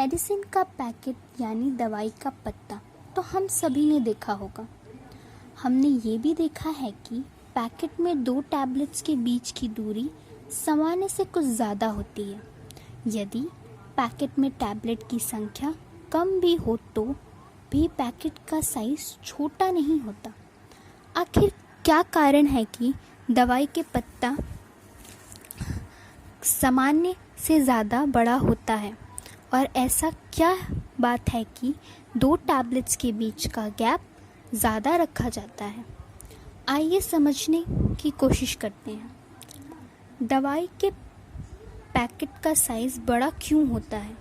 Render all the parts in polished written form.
Medicine का packet यानी दवाई का पत्ता तो हम सभी ने देखा होगा। हमने ये भी देखा है कि पैकेट में 2 टैबलेट्स के बीच की दूरी सामान्य से कुछ ज़्यादा होती है। यदि पैकेट में टैबलेट की संख्या कम भी हो तो भी पैकेट का साइज छोटा नहीं होता। आखिर क्या कारण है कि दवाई के पत्ता सामान्य से ज़्यादा बड़ा होता है, और ऐसा क्या बात है कि 2 टैबलेट्स के बीच का गैप ज़्यादा रखा जाता है? आइए समझने की कोशिश करते हैं। दवाई के पैकेट का साइज़ बड़ा क्यों होता है?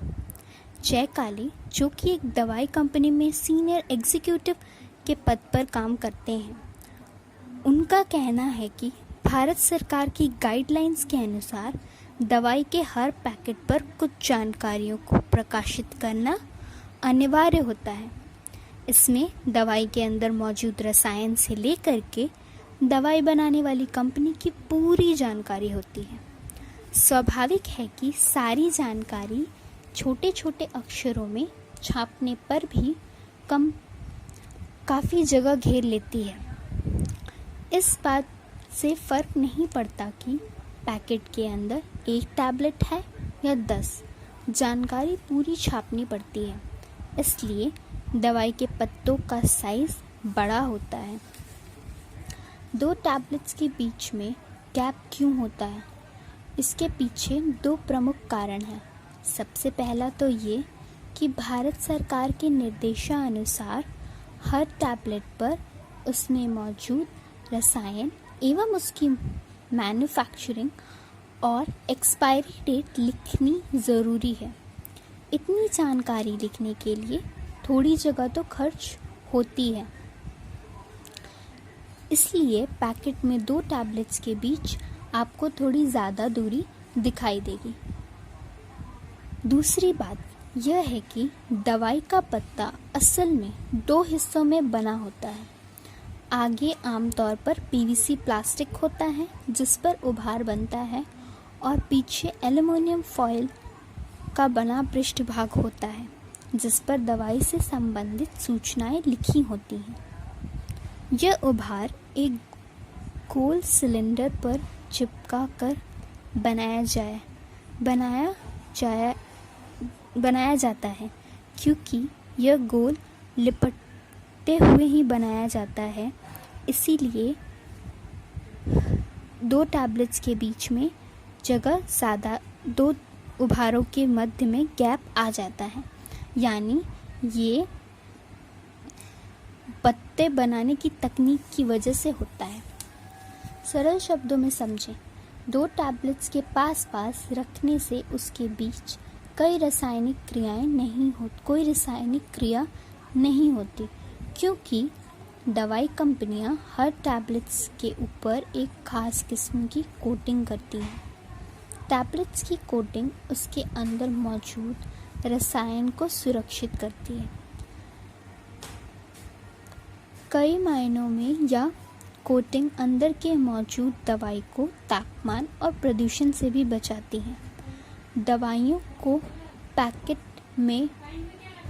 जय काले, जो कि एक दवाई कंपनी में सीनियर एग्जीक्यूटिव के पद पर काम करते हैं, उनका कहना है कि भारत सरकार की गाइडलाइंस के अनुसार दवाई के हर पैकेट पर कुछ जानकारियों को प्रकाशित करना अनिवार्य होता है। इसमें दवाई के अंदर मौजूद रसायन से लेकर के दवाई बनाने वाली कंपनी की पूरी जानकारी होती है। स्वाभाविक है कि सारी जानकारी छोटे छोटे अक्षरों में छापने पर भी काफ़ी जगह घेर लेती है। इस बात से फ़र्क नहीं पड़ता कि पैकेट के अंदर 1 टैबलेट है या 10, जानकारी पूरी छापनी पड़ती है। इसलिए दवाई के पत्तों का साइज़ बड़ा होता है। 2 टैबलेट्स के बीच में गैप क्यों होता है? इसके पीछे 2 प्रमुख कारण हैं। सबसे पहला तो ये कि भारत सरकार के निर्देशानुसार हर टैबलेट पर उसमें मौजूद रसायन एवं उसकी मैन्युफैक्चरिंग और एक्सपायरी डेट लिखनी ज़रूरी है। इतनी जानकारी लिखने के लिए थोड़ी जगह तो खर्च होती है। इसलिए पैकेट में 2 टैबलेट्स के बीच आपको थोड़ी ज़्यादा दूरी दिखाई देगी। दूसरी बात यह है कि दवाई का पत्ता असल में 2 हिस्सों में बना होता है। आगे आमतौर पर पीवीसी प्लास्टिक होता है जिस पर उभार बनता है, और पीछे एल्युमिनियम फॉयल का बना पृष्ठभाग होता है जिस पर दवाई से संबंधित सूचनाएं लिखी होती हैं। यह उभार एक गोल सिलेंडर पर चिपका कर बनाया जाता है। क्योंकि यह गोल लिपटते हुए ही बनाया जाता है, इसीलिए 2 टैबलेट्स के बीच में जगह ज़्यादा, 2 उभारों के मध्य में गैप आ जाता है। यानी ये पत्ते बनाने की तकनीक की वजह से होता है। सरल शब्दों में समझें, 2 टैबलेट्स के पास पास रखने से उसके बीच कोई रासायनिक क्रिया नहीं होती, क्योंकि दवाई कंपनियां हर टैबलेट्स के ऊपर एक खास किस्म की कोटिंग करती हैं। टैबलेट्स की कोटिंग उसके अंदर मौजूद रसायन को सुरक्षित करती है। कई मायनों में यह कोटिंग अंदर के मौजूद दवाई को तापमान और प्रदूषण से भी बचाती है। दवाइयों को पैकेट में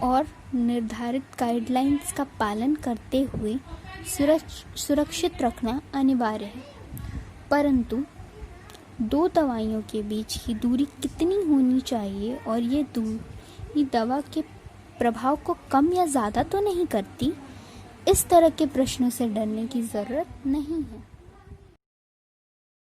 और निर्धारित गाइडलाइंस का पालन करते हुए सुरक्षित रखना अनिवार्य है। परंतु 2 दवाइयों के बीच की दूरी कितनी होनी चाहिए और ये दूरी दवा के प्रभाव को कम या ज़्यादा तो नहीं करती? इस तरह के प्रश्नों से डरने की ज़रूरत नहीं है।